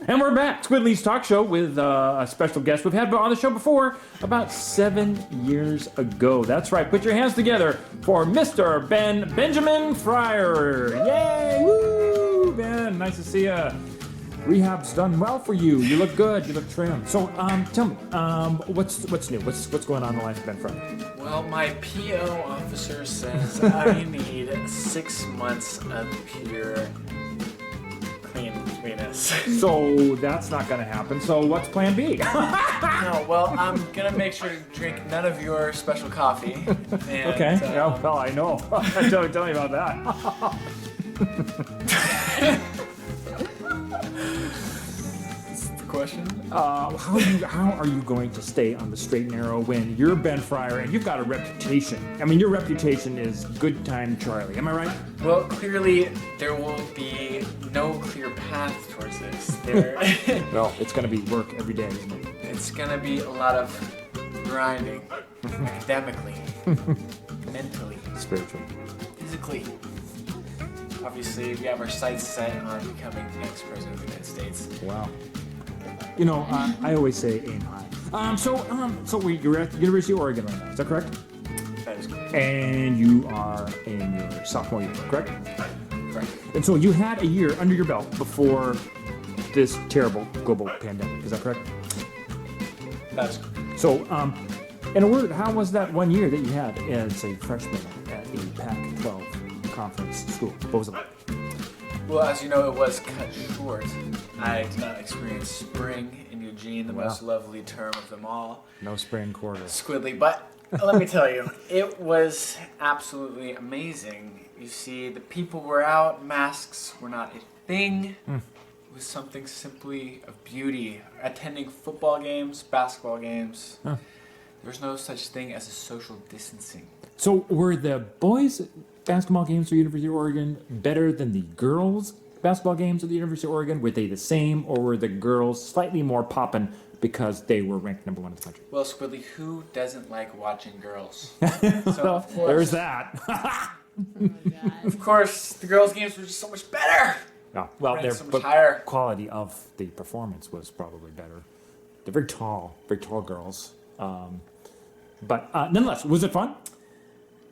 And we're back, Squidly's talk show with a special guest we've had on the show before about 7 years ago. That's right. Put your hands together for Mr. Benjamin Fryer. Yay! Woo! Ben, nice to see you. Rehab's done well for you. You look good. You look trim. So, tell me, what's new? What's going on in the life of Ben Fryer? Well, my PO officer says I need 6 months of pure cleanness. So that's not going to happen. So what's Plan B? No, well, I'm gonna make sure to drink none of your special coffee. And, Okay. Yeah. Well, I know. tell me about that. Question? How are you going to stay on the straight and narrow when you're Ben Fryer and you've got a reputation? I mean, your reputation is Good Time Charlie. Am I right? Well, clearly there will be no clear path towards this. No, it's going to be work every day, isn't it? It's gonna be a lot of grinding, academically, mentally, Spiritual. physically. Obviously, we have our sights set on becoming the next president of the United States. Wow. You know, I always say aim high. So you're at the University of Oregon right now. Is that correct? That is correct. And you are in your sophomore year, correct? Correct. And so you had a year under your belt before this terrible global pandemic. Is that correct? That is correct. So, in a word, how was that 1 year that you had as a freshman at a Pac-12 conference school? What was it like? Well, as you know, it was cut short. I did not experience spring in Eugene, the most lovely term of them all. No spring quarter. Squidly, but let me tell you, it was absolutely amazing. You see, the people were out, masks were not a thing. It was something simply of beauty. Attending football games, basketball games, there was no such thing as a social distancing. So, were the boys' basketball games for University of Oregon better than the girls' basketball games at the University of Oregon? Were they the same, or were the girls slightly more poppin' because they were ranked number 1 in the country? Well, Squidly, who doesn't like watching girls? So, of course, there's that. Of course, the girls' games were just so much better. No, well, Ranked their so much higher. quality of the performance was probably better. They're very tall girls. But nonetheless, was it fun?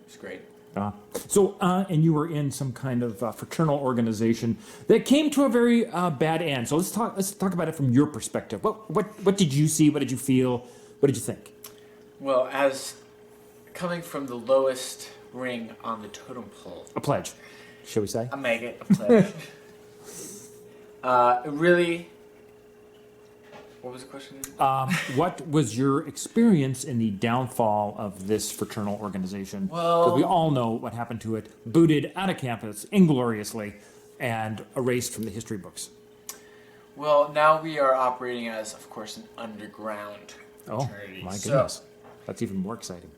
It's great. And you were in some kind of fraternal organization that came to a very bad end. So let's talk about it from your perspective. What did you see? What did you feel? What did you think? Well, as coming from the lowest ring on the totem pole, A pledge, shall we say? I make it a pledge. It really. What was the question? What was your experience in the downfall of this fraternal organization? Well- Because we all know what happened to it. Booted out of campus ingloriously and erased from the history books. Well, now we are operating as, of course, an underground Oh, fraternity. my So, goodness. That's even more exciting.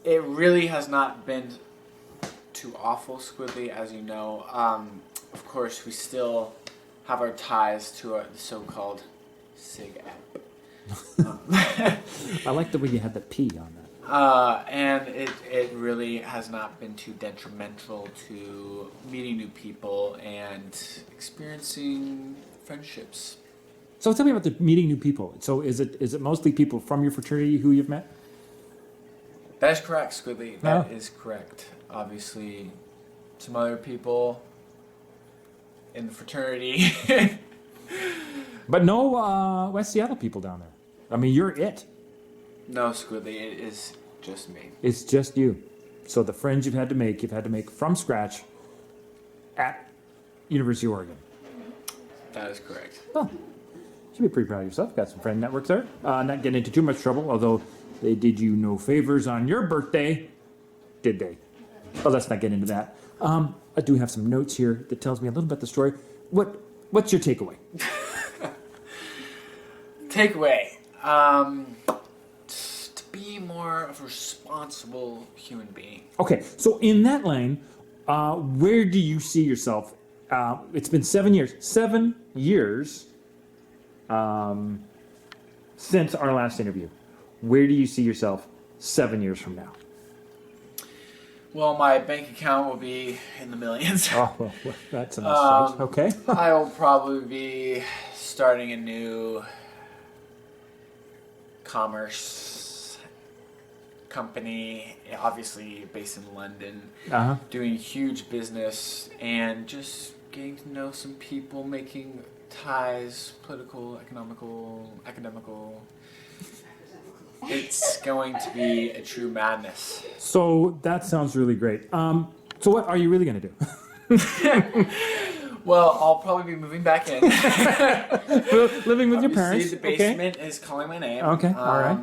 it really has not been too awful, Squidly, as you know. Of course, we still have our ties to the so-called SIG app. I like the way you had the P on that. And it really has not been too detrimental to meeting new people and experiencing friendships. So tell me about the meeting new people. So is it mostly people from your fraternity who you've met? That is correct, Squidly. That is correct. Obviously, some other people in the fraternity. But no West Seattle people down there. I mean, you're it. No, Squidly, it is just me. It's just you. So the friends you've had to make from scratch at University of Oregon. That is correct. Oh, you should be pretty proud of yourself. Got some friend networks there. Not getting into too much trouble, although they did you no favors on your birthday. Did they? Well, let's not get into that. I do have some notes here that tells me a little bit the story. What's your takeaway? Takeaway. To be more of a responsible human being. Okay, so in that lane, where do you see yourself? It's been 7 years. 7 years since our last interview. Where do you see yourself 7 years from now? Well, my bank account will be in the millions. Oh, well, that's a nice size. Okay. I will probably be starting a new commerce company, obviously based in London, doing huge business and just getting to know some people, making ties, political, economical, academical. It's going to be a true madness. So that sounds really great. So what are you really going to do? Well, I'll probably be moving back in. Living with your parents. The basement is calling my name. Okay, all right.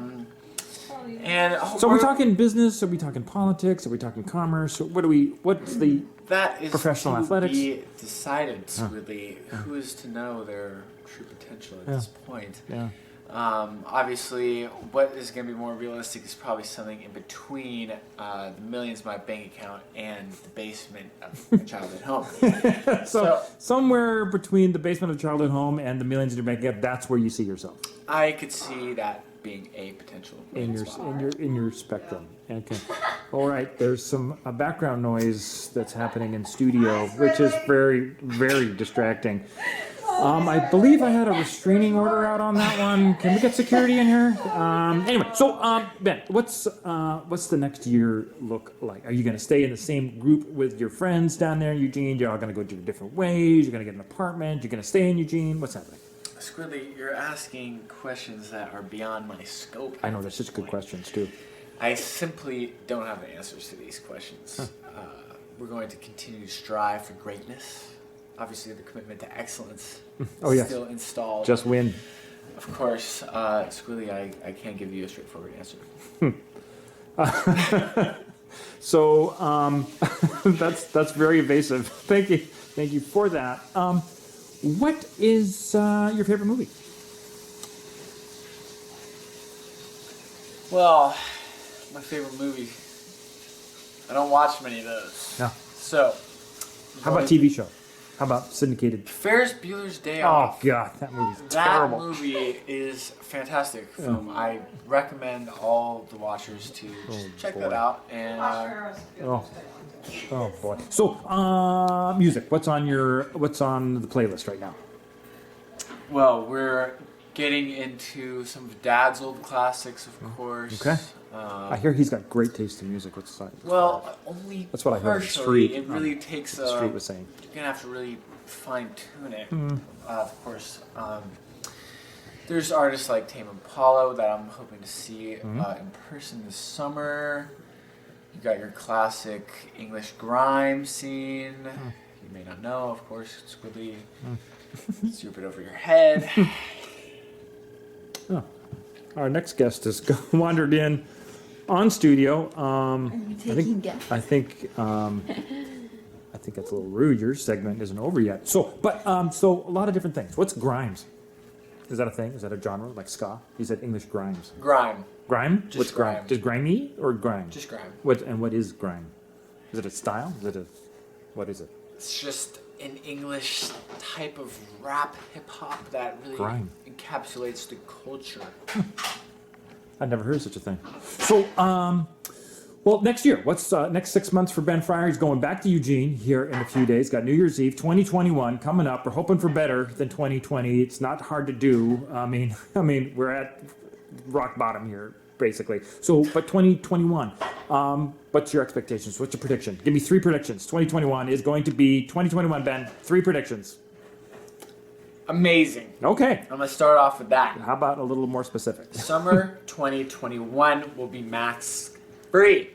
And so are we talking business? Are we talking politics? Are we talking commerce? What's the that is professional to athletics? Be decided, Squidly. Who is to know their true potential at this point? Yeah. Obviously, what is going to be more realistic is probably something in between the millions in my bank account and the basement of my childhood home. So somewhere between the basement of the childhood home and the millions in your bank account, that's where you see yourself. I could see that being a potential in your spectrum. Okay. All right. There's some background noise that's happening in studio, which is very, very distracting. I believe I had a restraining order out on that one. Can we get security in here? Anyway, so Ben, what's the next year look like? Are you going to stay in the same group with your friends down there in Eugene? You're all going to go your different ways. You're going to get an apartment. You're going to stay in Eugene. What's happening? Squidly, you're asking questions that are beyond my scope. I know, they're such good questions, too. I simply don't have the answers to these questions. We're going to continue to strive for greatness. Obviously, the commitment to excellence is still installed. Just win. Of course, Squidly, I can't give you a straightforward answer. So that's very evasive. Thank you for that. What is your favorite movie? Well, my favorite movie. I don't watch many of those. No. So. How about TV show? How about syndicated? Ferris Bueller's Day Off. Oh God, that movie's terrible. That movie is a fantastic film. I recommend all the watchers to check that out. And oh boy. So music. What's on the playlist right now? Well, we're getting into some of Dad's old classics, of course. Okay. I hear he's got great taste in music. What's that? Well, only that's what I heard. Partially. It really takes. The Street was saying. You're gonna have to really fine tune it. Of course. There's artists like Tame Impala that I'm hoping to see in person this summer. You got your classic English grime scene. You may not know, of course, Squidly. It's a bit over your head. Oh. Our next guest has wandered in on studio. I think that's a little rude. Your segment isn't over yet. So a lot of different things. What's grimes? Is that a thing? Is that a genre like ska? You said English grimes. Grime. Grime? Just What's grime? grime. Just grimy or grime? Just grime. What is grime? Is it a style? What is it? It's just an English type of rap hip hop that really encapsulates the culture. I've never heard of such a thing. So, well, next year, what's next 6 months for Ben Fryer? He's going back to Eugene here in a few days. Got New Year's Eve, 2021 coming up. We're hoping for better than 2020. It's not hard to do. I mean, we're at rock bottom here, basically. So, but 2021, what's your expectations? What's your prediction? Give me 3 predictions. 2021 is going to be 2021, Ben. 3 predictions. Amazing. Okay. I'm going to start off with that. How about a little more specific? Summer 2021 will be mask free.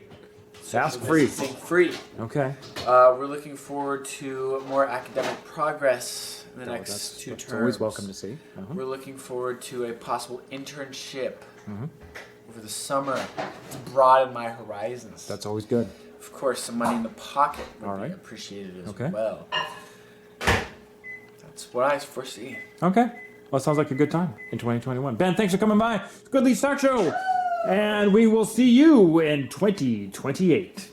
Mask free. Free. Okay. We're looking forward to more academic progress in the next 2 terms. That's always welcome to see. We're looking forward to a possible internship over the summer to broaden my horizons. That's always good. Of course, some money in the pocket would be appreciated as well. That's what I foresee. Okay. Well, it sounds like a good time in 2021. Ben, thanks for coming by. Squidly Stock Show. And we will see you in 2028.